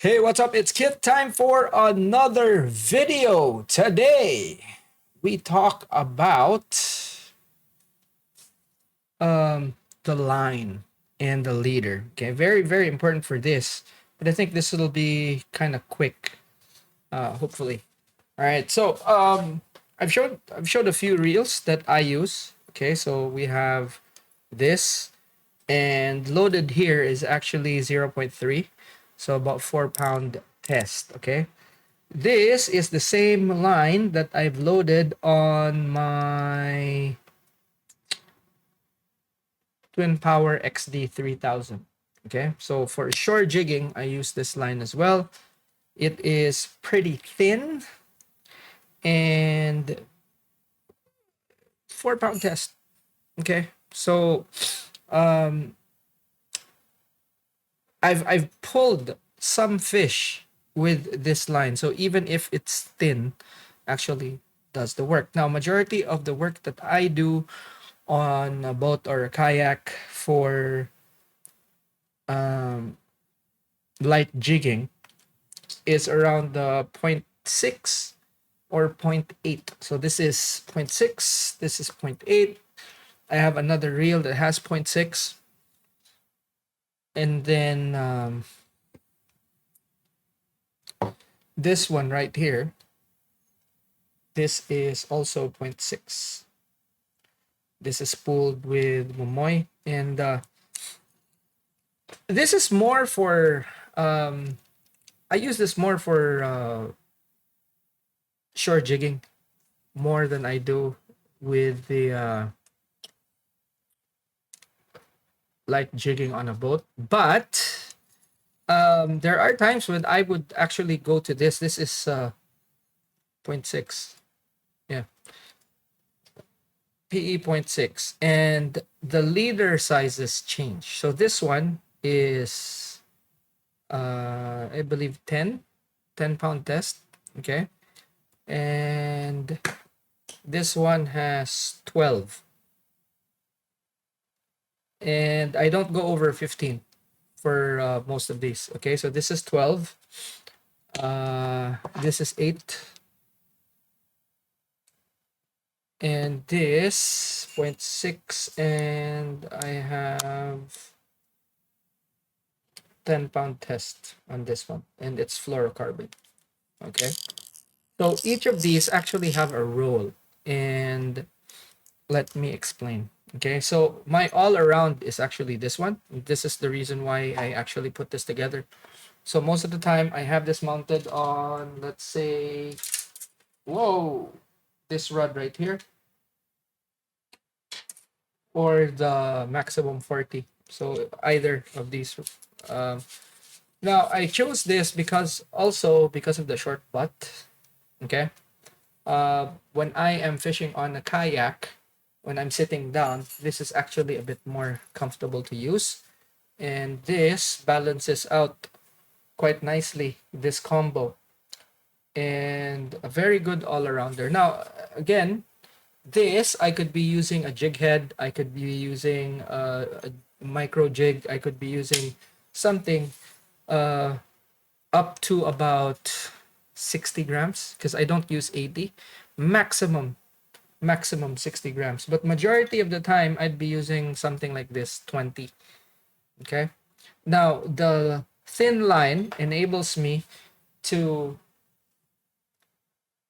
Hey, what's up? It's Kit time for another video. Today, we talk about the line and the leader. Okay, very, very important for this. But I think this will be kind of quick, hopefully. All right, so I've showed a few reels that I use. Okay, so we have this, and loaded here is actually 0.3, so about 4 pound test. Okay, this is the same line that I've loaded on my Twin Power XD 3000. Okay, so for shore jigging, I use this line as well. It is pretty thin and 4 pound test. Okay, so um, I've pulled some fish with this line, so even if it's thin, actually does the work. Now, majority of the work that I do on a boat or a kayak for um, light jigging is around the point 0.6 or point 0.8. So this is point 0.6, this is point 0.8. I have another reel that has point 0.6. And then this one right here, this is also point 0.6. This is spooled with Momoy. And this is more for, I use this more for shore jigging more than I do with the light jigging on a boat. But there are times when I would actually go to this. This is point 0.6. Yeah. PE 0.6. And the leader sizes change. So this one is, I believe 10 pound test. Okay. And this one has 12. And I don't go over 15 for most of these. Okay, so this is 12. This is 8. And this 0.6. And I have 10 pound test on this one. And it's fluorocarbon. Okay. So each of these actually have a role. And let me explain. Okay, so my all around is actually this one. This is the reason why I actually put this together. So most of the time I have this mounted on, let's say, whoa, this rod right here, or the maximum 40. So either of these. Um, Now I chose this because of the short butt. Okay. When I am fishing on a kayak, when I'm sitting down, this is actually a bit more comfortable to use. And this balances out quite nicely, this combo. And a very good all-arounder. Now, again, this, I could be using a jig head. I could be using a micro jig. I could be using something uh, up to about 60 grams because I don't use 80. Maximum 60 grams. But majority of the time, I'd be using something like this, 20. Okay. Now, the thin line enables me to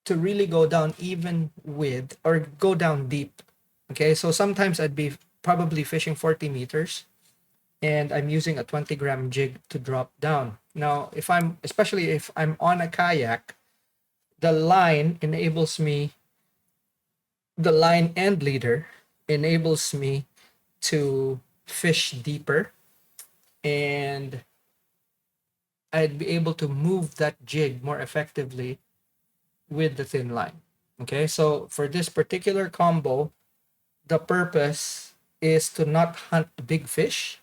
really go down even with, or go down deep. Okay, so sometimes I'd be probably fishing 40 meters and I'm using a 20-gram jig to drop down. Now, especially if I'm on a kayak, the line and leader enables me to fish deeper, and I'd be able to move that jig more effectively with the thin line. Okay, so for this particular combo, the purpose is to not hunt big fish,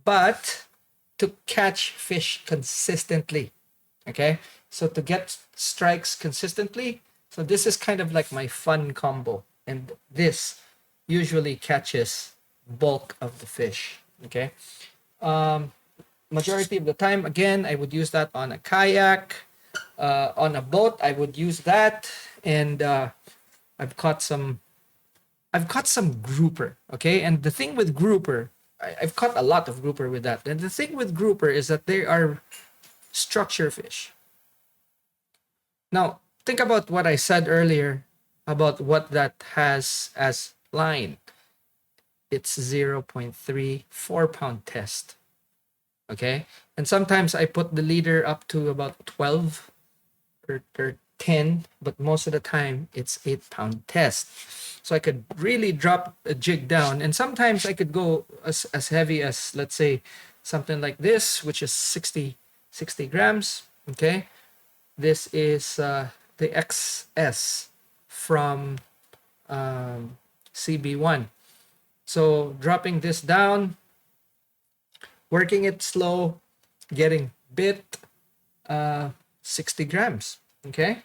but to catch fish consistently. Okay, so to get strikes consistently. So this is kind of like my fun combo, and this usually catches bulk of the fish. Okay, majority of the time, again, I would use that on a kayak, on a boat. I would use that, and I've caught some. I've caught some grouper. Okay, and the thing with grouper, I've caught a lot of grouper with that. And the thing with grouper is that they are structure fish. Now, think about what I said earlier about what that has as line. It's 0.34 pound test. Okay, and sometimes I put the leader up to about 12 or 10, but most of the time it's 8 pound test. So I could really drop a jig down, and sometimes I could go as heavy as, let's say, something like this, which is 60 grams. Okay, this is the XS from CB1. So dropping this down, working it slow, getting bit, 60 grams. Okay,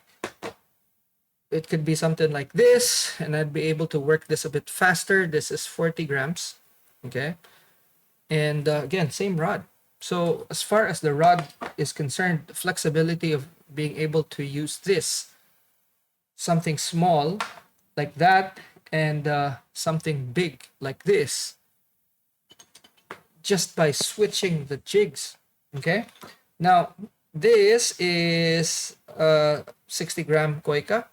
it could be something like this, and I'd be able to work this a bit faster. This is 40 grams. Okay, and again, same rod. So as far as the rod is concerned, the flexibility of being able to use this, something small like that, and something big like this, just by switching the jigs. Okay, now this is 60-gram koika.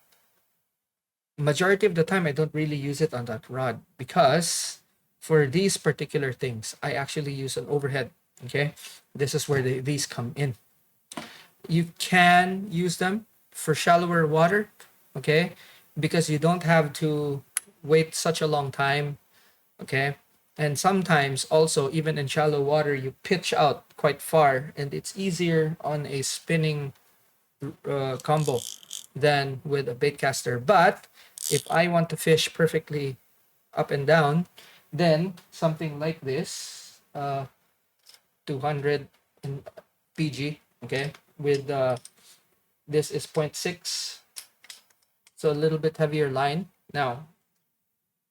Majority of the time, I don't really use it on that rod, because for these particular things, I actually use an overhead. Okay, this is where these come in. You can use them for shallower water, okay, because you don't have to wait such a long time. Okay, and sometimes also, even in shallow water, you pitch out quite far, and it's easier on a spinning combo than with a bait caster. But if I want to fish perfectly up and down, then something like this, 200 PG, okay, with this is 0.6, so a little bit heavier line now.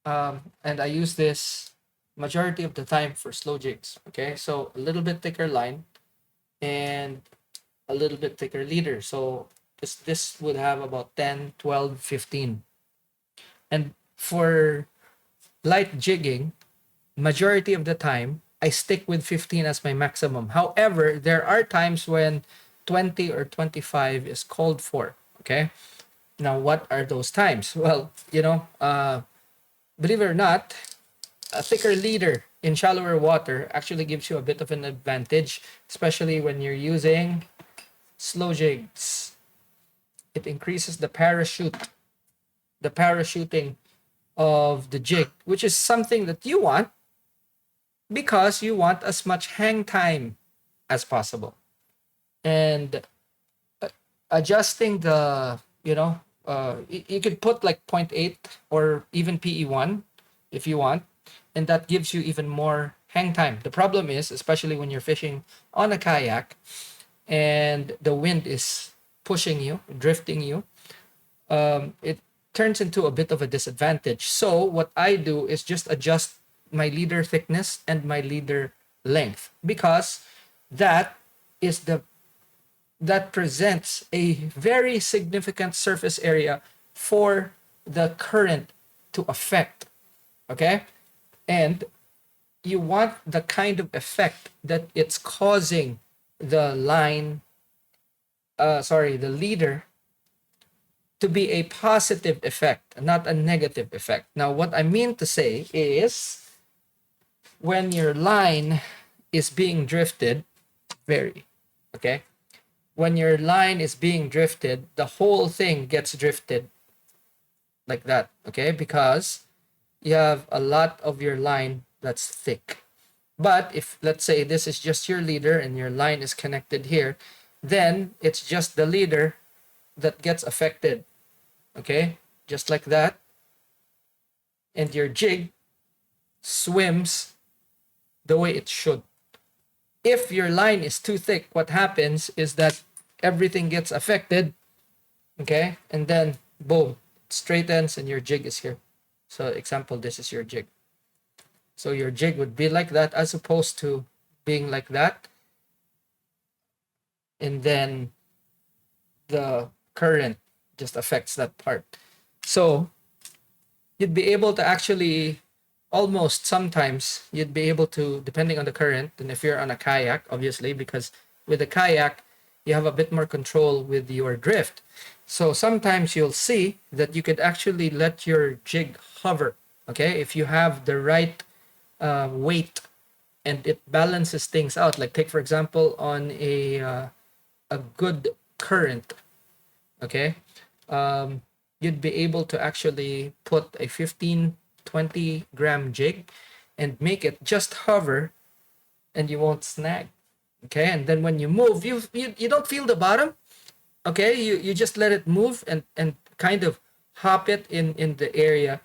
And I use this majority of the time for slow jigs. Okay, so a little bit thicker line and a little bit thicker leader. So this would have about 10, 12, 15. And for light jigging, majority of the time, I stick with 15 as my maximum. However, there are times when 20 or 25 is called for. Okay, now what are those times? Well, believe it or not, a thicker leader in shallower water actually gives you a bit of an advantage, especially when you're using slow jigs. It increases the parachuting of the jig, which is something that you want, because you want as much hang time as possible. And adjusting the, you could put like 0.8 or even PE1 if you want, and that gives you even more hang time. The problem is, especially when you're fishing on a kayak and the wind is pushing you, drifting you, it turns into a bit of a disadvantage. So what I do is just adjust my leader thickness and my leader length, because that presents a very significant surface area for the current to affect. Okay, and you want the kind of effect that it's causing the the leader to be a positive effect, not a negative effect. Now, what I mean to say is, when your line is being drifted, when your line is being drifted, the whole thing gets drifted like that, okay? Because you have a lot of your line that's thick. But if, let's say, this is just your leader and your line is connected here, then it's just the leader that gets affected, okay? Just like that. And your jig swims the way it should. If your line is too thick, what happens is that everything gets affected, okay? And then, boom, it straightens and your jig is here. So, example, this is your jig. So your jig would be like that, as opposed to being like that. and then the current just affects that part. So you'd be able to actually, almost sometimes you'd be able to, depending on the current, and if you're on a kayak, obviously, because with a kayak you have a bit more control with your drift. So sometimes you'll see that you could actually let your jig hover, okay, if you have the right weight, and it balances things out. Like take for example on a good current, okay, you'd be able to actually put a 15-20 gram jig and make it just hover, and you won't snag, okay. And then when you move, you don't feel the bottom, okay. You just let it move and kind of hop it in the area.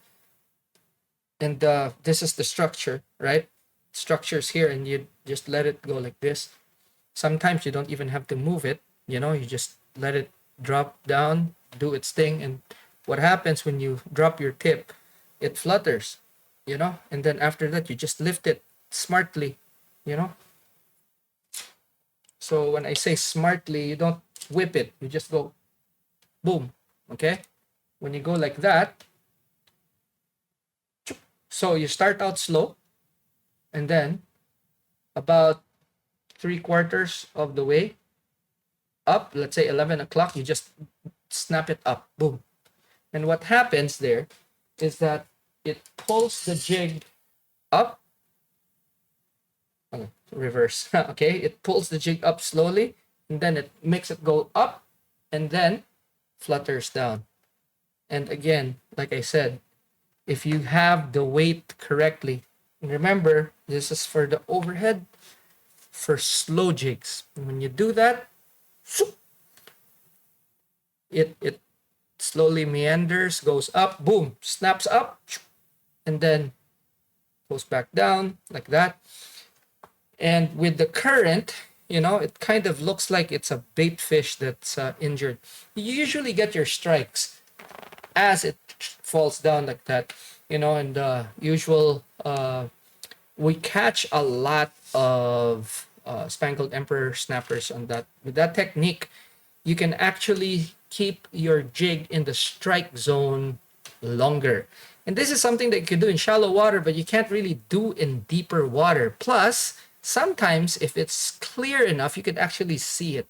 And this is the structure, right? Structures here, and you just let it go like this. Sometimes you don't even have to move it, you just let it drop down, do its thing. And what happens when you drop your tip, it flutters, and then after that you just lift it smartly, you know so when I say smartly, you don't whip it, you just go boom, okay. When you go like that, so you start out slow, and then about 3/4 of the way up, let's say 11 o'clock, you just snap it up, boom. And what happens there is that it pulls the jig up. Oh, reverse. Okay, it pulls the jig up slowly, and then it makes it go up, and then flutters down. And again, like I said, if you have the weight correctly, and remember, this is for the overhead, for slow jigs. And when you do that, it slowly meanders, goes up, boom, snaps up, and then goes back down like that. And with the current, it kind of looks like it's a bait fish that's injured. You usually get your strikes as it falls down like that, and usual, we catch a lot of spangled emperor snappers on that. With that technique, you can actually keep your jig in the strike zone longer. And this is something that you can do in shallow water, but you can't really do in deeper water. Plus, sometimes if it's clear enough, you can actually see it,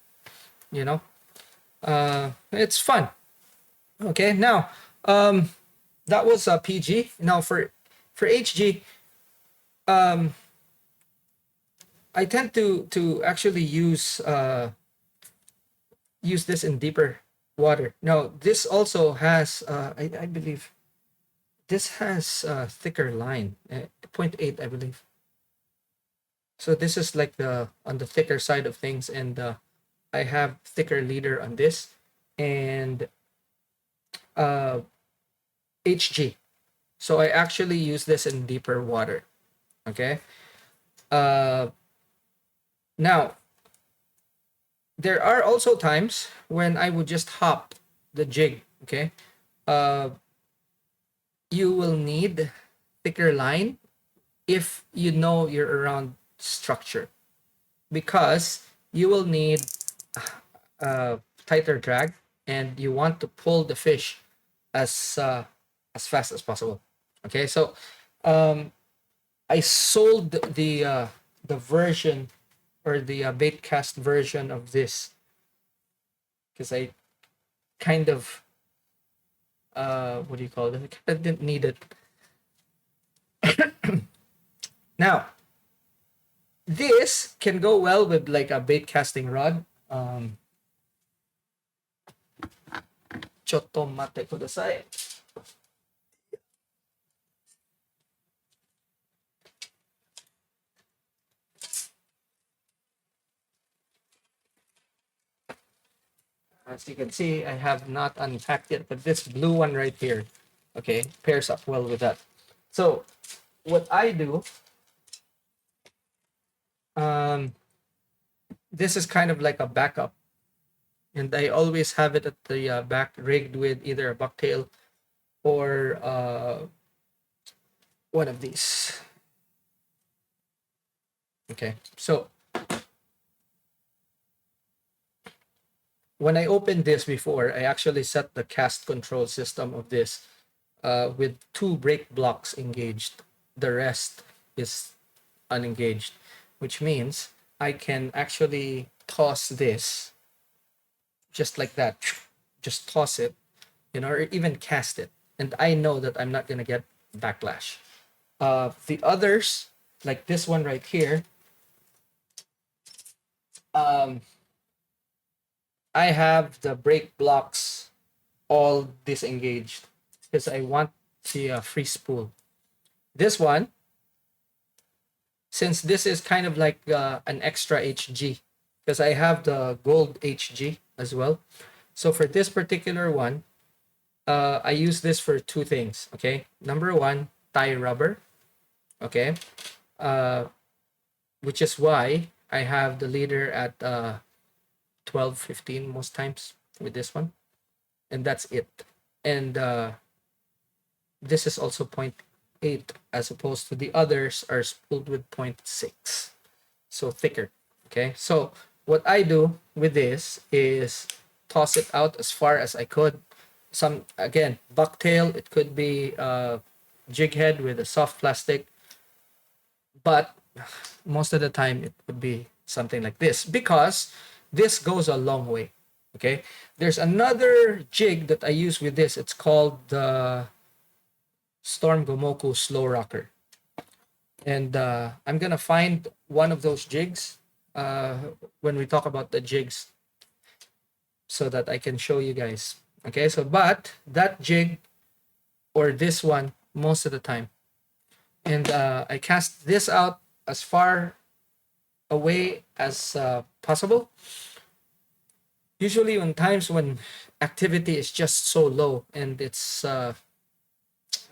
it's fun. Okay, now, that was PG. Now for HG, I tend to actually use this in deeper water. Now, this also has, I believe, this has thicker line, 0.8, I believe. So this is like on the thicker side of things, and I have thicker leader on this, and HG. So I actually use this in deeper water. Okay. Now, there are also times when I would just hop the jig. Okay. You will need thicker line if you know you're around structure, because you will need tighter drag, and you want to pull the fish as fast as possible. Okay, so I sold the version, or the bait cast version of this, because I kind of what do you call it? I kind of didn't need it. Now, this can go well with like a bait casting rod. Chotto mate kudasai. As you can see, I have not unpacked it, but this blue one right here, okay, pairs up well with that. So what I do, this is kind of like a backup, and I always have it at the back, rigged with either a bucktail or one of these. Okay, so when I opened this before, I actually set the cast control system of this with 2 brake blocks engaged. The rest is unengaged, which means I can actually toss this just like that. Just toss it, or even cast it. And I know that I'm not going to get backlash. The others, like this one right here, um, I have the brake blocks all disengaged because I want the free spool. This one, since this is kind of like an extra HG, because I have the gold HG as well. So for this particular one, I use this for 2 things. Okay, number 1, tie rubber. Okay, which is why I have the leader at 12, 15 most times with this one, and that's it. And this is also 0.8 as opposed to the others are spooled with 0.6, so thicker. Okay, so what I do with this is toss it out as far as I could. Some, again, bucktail, it could be jig head with a soft plastic, but most of the time it would be something like this because this goes a long way. Okay, there's another jig that I use with this. It's called the Storm Gomoku Slow Rocker, and I'm gonna find one of those jigs when we talk about the jigs so that I can show you guys. Okay, so but that jig or this one most of the time, and I cast this out as far away as possible. Usually on times when activity is just so low and it's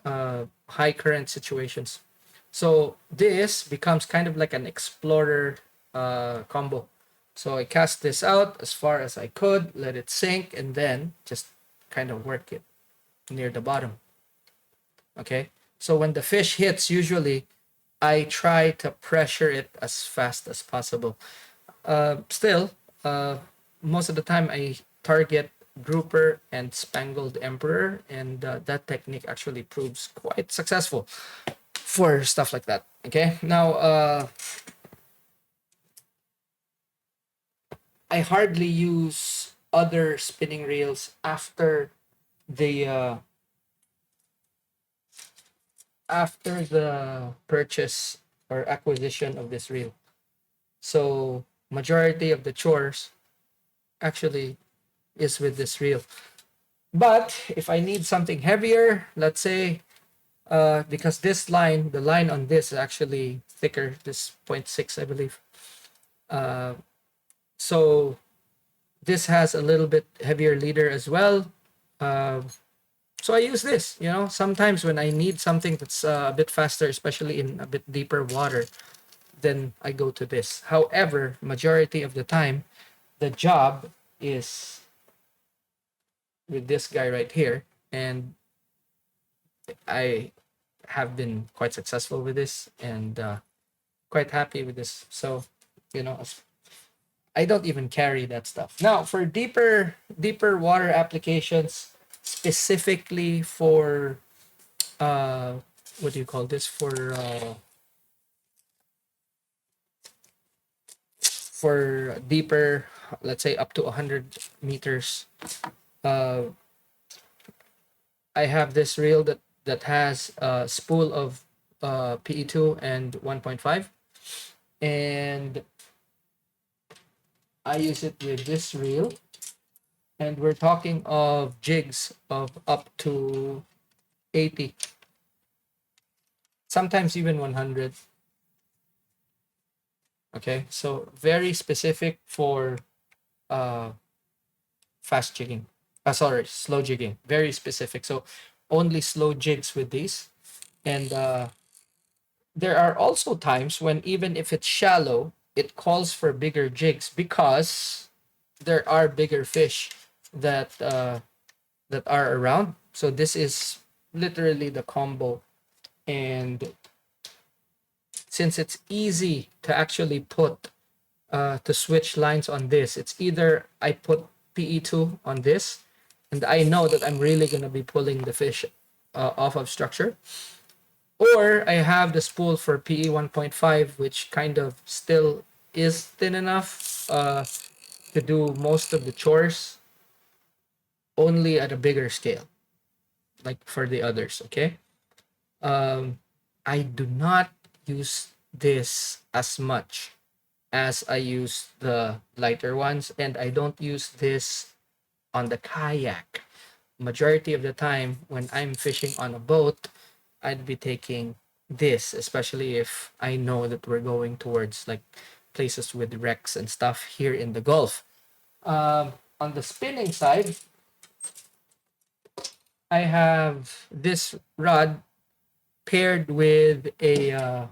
high current situations. So this becomes kind of like an explorer combo. So I cast this out as far as I could, let it sink, and then just kind of work it near the bottom. Okay, so when the fish hits, usually I try to pressure it as fast as possible. Still, most of the time I target grouper and spangled emperor, and that technique actually proves quite successful for stuff like that. Okay, now I hardly use other spinning reels after the purchase or acquisition of this reel. So majority of the chores actually is with this reel. But if I need something heavier, let's say, because this line, the line on this is actually thicker, this 0.6, I believe. So this has a little bit heavier leader as well. So I use this, sometimes when I need something that's a bit faster, especially in a bit deeper water, then I go to this. However, majority of the time, the job is with this guy right here, and I have been quite successful with this and quite happy with this. So, I don't even carry that stuff. Now, for deeper water applications, specifically for what do you call this? For deeper, let's say up to 100 meters, I have this reel that has a spool of PE2 and 1.5, and I use it with this reel, and we're talking of jigs of up to 80, sometimes even 100. Okay, so very specific for fast jigging. Sorry, slow jigging. Very specific. So only slow jigs with these. And there are also times when even if it's shallow, it calls for bigger jigs because there are bigger fish that are around. So this is literally the combo. And since it's easy to actually put to switch lines on this, it's either I put PE2 on this, and I know that I'm really going to be pulling the fish off of structure. Or I have the spool for PE 1.5, which kind of still is thin enough to do most of the chores, only at a bigger scale, like for the others, okay? Um, I do not use this as much as I use the lighter ones, and I don't use this on the kayak. Majority of the time when I'm fishing on a boat, I'd be taking this, especially if I know that we're going towards like places with wrecks and stuff here in the Gulf. On the spinning side, I have this rod paired with a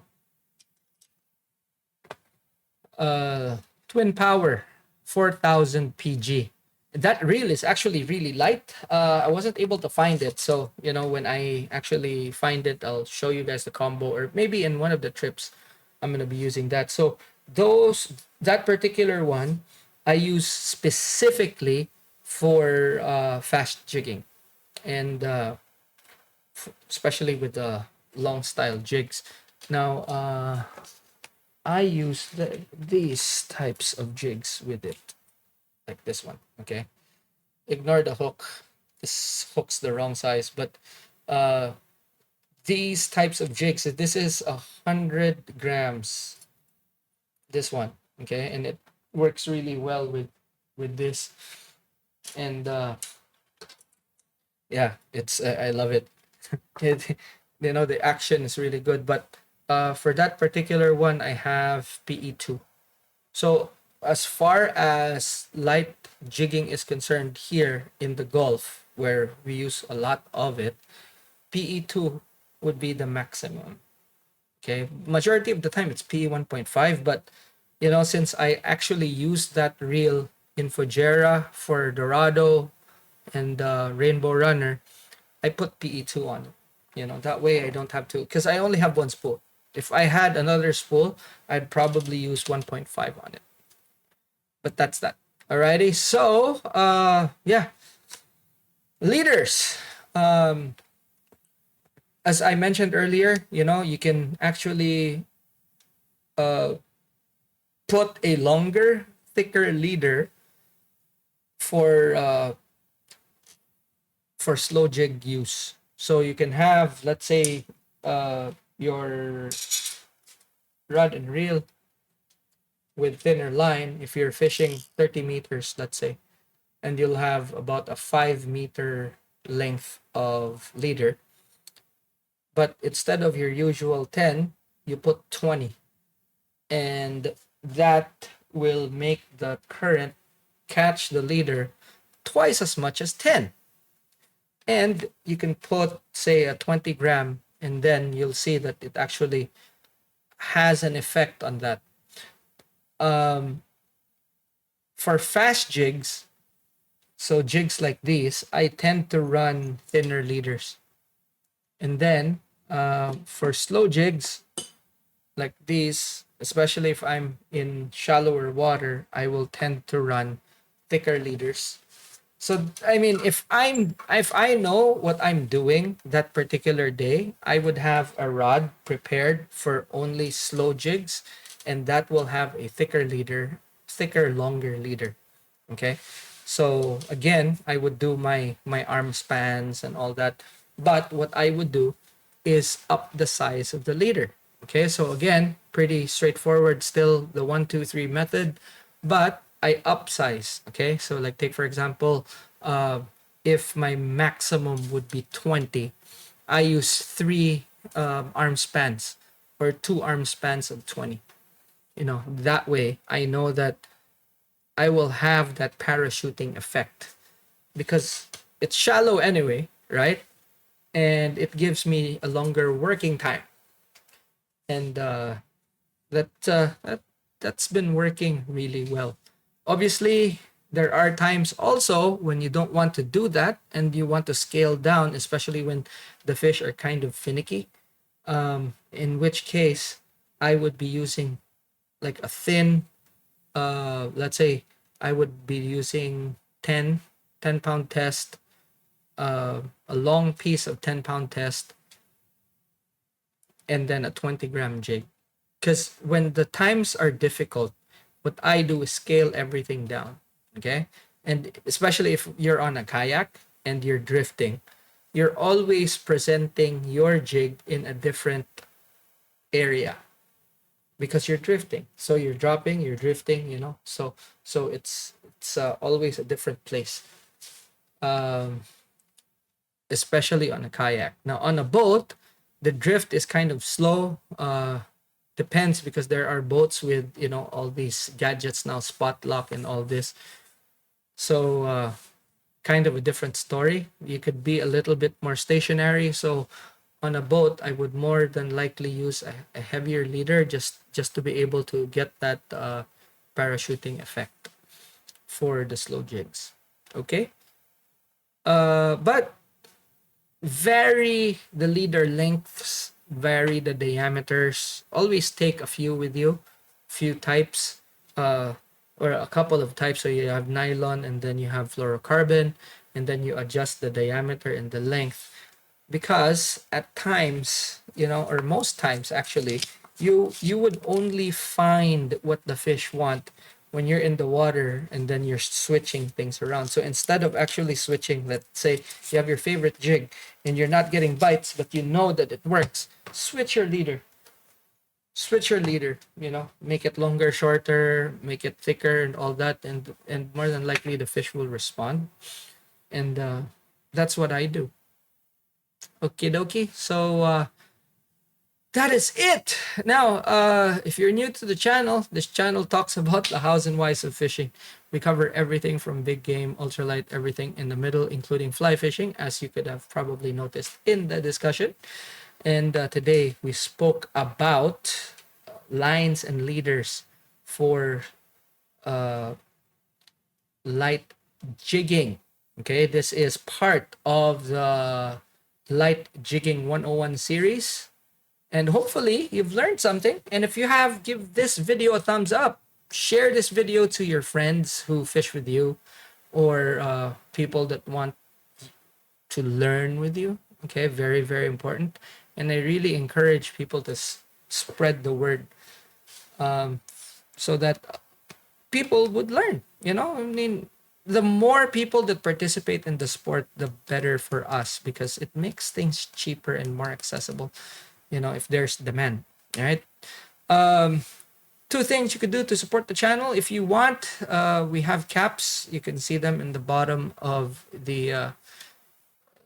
twin power 4000 PG. That reel is actually really light. I wasn't able to find it, so when I actually find it, I'll show you guys the combo, or maybe in one of the trips I'm gonna be using that. So that particular one I use specifically for fast jigging, and especially with the long style jigs. Now I use these types of jigs with it, like this one. Okay, ignore the hook. This hook's the wrong size, but uh, these types of jigs. This is 100 grams. This one, okay, and it works really well with this, and yeah, it's I love it. it. The action is really good, but for that particular one, I have PE2. So as far as light jigging is concerned here in the Gulf, where we use a lot of it, PE2 would be the maximum. Okay, majority of the time it's PE 1.5, but since I actually used that reel in Fujera for Dorado and Rainbow Runner, I put PE2 on it. That way I don't have to, because I only have one spool. If I had another spool, I'd probably use 1.5 on it. But that's that. Alrighty. So, yeah. Leaders. As I mentioned earlier, you can actually put a longer, thicker leader for slow jig use. So you can have, let's say, your rod and reel with thinner line if you're fishing 30 meters, let's say, and you'll have about a 5 meter length of leader. But instead of your usual 10, you put 20, and that will make the current catch the leader twice as much as 10. And you can put, say, a 20 gram, and then you'll see that it actually has an effect on that. For fast jigs, so jigs like these, I tend to run thinner leaders. And then for slow jigs like these, especially if I'm in shallower water, I will tend to run thicker leaders. So I mean, if I know what I'm doing that particular day, I would have a rod prepared for only slow jigs, and that will have a thicker leader, longer leader. Okay, so again, I would do my arm spans and all that, but what I would do is up the size of the leader. Okay, so again, pretty straightforward, still the 1, 2, 3 method, but I upsize. Okay, so like take for example, if my maximum would be 20, I use 3 arm spans or 2 arm spans of 20. That way I know that I will have that parachuting effect because it's shallow anyway, right? And it gives me a longer working time, and that's been working really well. Obviously, there are times also when you don't want to do that and you want to scale down, especially when the fish are kind of finicky. In which case, I would be using like a thin, let's say, I would be using 10 pound test, a long piece of 10 pound test, and then a 20-gram jig. Because when the times are difficult, what I do is scale everything down. Okay. And especially if you're on a kayak and you're drifting, you're always presenting your jig in a different area because you're drifting. So you're dropping, you're drifting, So it's always a different place. Um, Especially on a kayak. Now on a boat, the drift is kind of slow. Depends because there are boats with all these gadgets now, spot lock and all this. So kind of a different story. You could be a little bit more stationary. So on a boat, I would more than likely use a heavier leader just to be able to get that parachuting effect for the slow jigs. Okay. But vary the leader lengths, vary the diameters. Always take a few with you, few types, or a couple of types. So you have nylon, and then you have fluorocarbon, and then you adjust the diameter and the length. Because at times, or most times actually, you would only find what the fish want when you're in the water and then you're switching things around. So instead of actually switching, let's say you have your favorite jig and you're not getting bites, but you know that it works, switch your leader. Switch your leader, make it longer, shorter, make it thicker and all that. And more than likely the fish will respond. And that's what I do. Okie dokie. So that is it. Now, if you're new to the channel, this channel talks about the hows and whys of fishing. We cover everything from big game, ultralight, everything in the middle, including fly fishing, as you could have probably noticed in the discussion. And today we spoke about lines and leaders for light jigging. Okay, this is part of the Light Jigging 101 series. And hopefully you've learned something. And if you have, give this video a thumbs up. Share this video to your friends who fish with you, or people that want to learn with you. Okay, very, very important. And I really encourage people to spread the word, so that people would learn. I mean, the more people that participate in the sport, the better for us, because it makes things cheaper and more accessible. If there's demand, right? Two things you could do to support the channel if you want. We have caps. You can see them in the bottom of the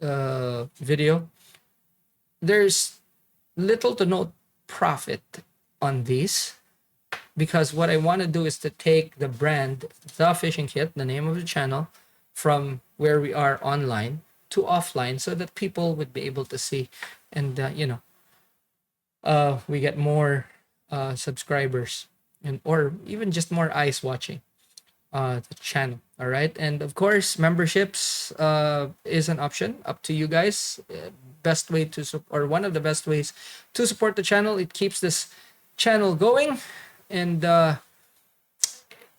video. There's little to no profit on these, because what I want to do is to take the brand TheFishingKit, the name of the channel, from where we are online to offline, so that people would be able to see, and we get more subscribers, or even just more eyes watching the channel. All right. And of course, memberships is an option, up to you guys. Best way to or one of the best ways to support the channel. It keeps this channel going, and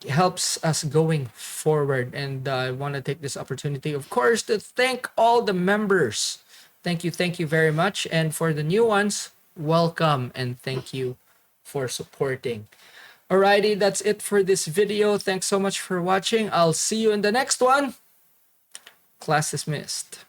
helps us going forward. And I want to take this opportunity, of course, to thank all the members. Thank you very much. And for the new ones, welcome, and thank you for supporting. Alrighty, that's it for this video. Thanks so much for watching. I'll see you in the next one. Class dismissed.